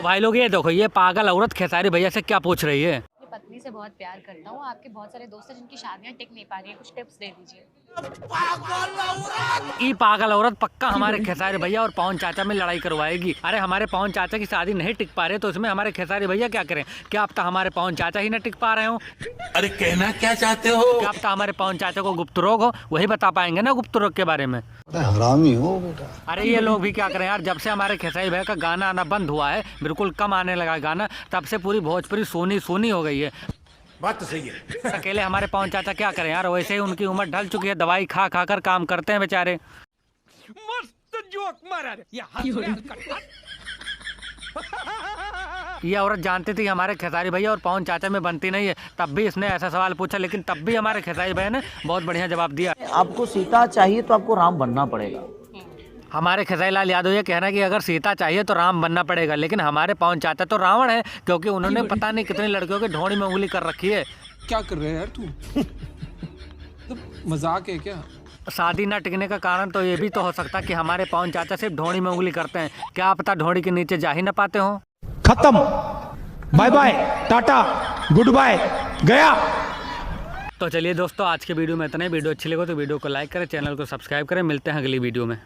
तो भाई लोग ये देखो, ये पागल औरत खेसारी भैया से क्या पूछ रही है। पत्नी से बहुत प्यार करता हूँ। आपके बहुत सारे दोस्त हैं जिनकी शादियां टिक नहीं पा रही है, कुछ टिप्स दे दीजिए। ये पागल औरत पक्का हमारे खेसारी भैया और पवन चाचा में लड़ाई करवाएगी। अरे हमारे पवन चाचा की शादी नहीं टिक पा रहे तो उसमें हमारे खेसारी भैया क्या करें? क्या अब तक हमारे पवन चाचा ही न टिक पा रहे हो? अरे कहना क्या चाहते हो? क्या अब तक हमारे पवन चाचा को गुप्त रोग हो? वही बता पाएंगे ना गुप्त रोग के बारे में। हरामी हो बेटा। अरे ये लोग भी क्या करें यार, जब से हमारे खेसारी भैया का गाना आना बंद हुआ है, बिल्कुल कम आने लगा गाना, तब से पूरी भोजपुरी सोनी सोनी हो गई है। बात तो सही है। अकेले हमारे पवन चाचा क्या करें यार, वैसे ही उनकी उम्र ढल चुकी है, दवाई खा खा कर काम करते हैं बेचारे। मस्त जोक मारा रे। ये औरत जानती थी हमारे खेसारी भैया और पवन चाचा में बनती नहीं है, तब भी इसने ऐसा सवाल पूछा, लेकिन तब भी हमारे खेसारी भैया ने बहुत बढ़िया जवाब दिया। आपको सीता चाहिए तो आपको राम बनना पड़ेगा। हमारे खेसारी लाल यादव ये कहना है कि अगर सीता चाहिए तो राम बनना पड़ेगा, लेकिन हमारे पवन चाचा तो रावण है, क्योंकि उन्होंने पता नहीं कितनी लड़कियों के ढोंडी में उंगली कर रखी है। क्या कर रहे हैं यार तू? तो मजाक है क्या? शादी न टिकने का कारण तो ये भी तो हो सकता है कि हमारे पवन चाचा सिर्फ ढोंडी में उंगली करते हैं, क्या पता ढोंडी के नीचे जा ही न पाते हो। खत्म, बाय बाय, टाटा, गुड बाय, गया। तो चलिए दोस्तों, आज के वीडियो में इतना ही। वीडियो अच्छी लगे तो वीडियो को लाइक करें, चैनल को सब्सक्राइब करें। मिलते हैं अगली वीडियो में।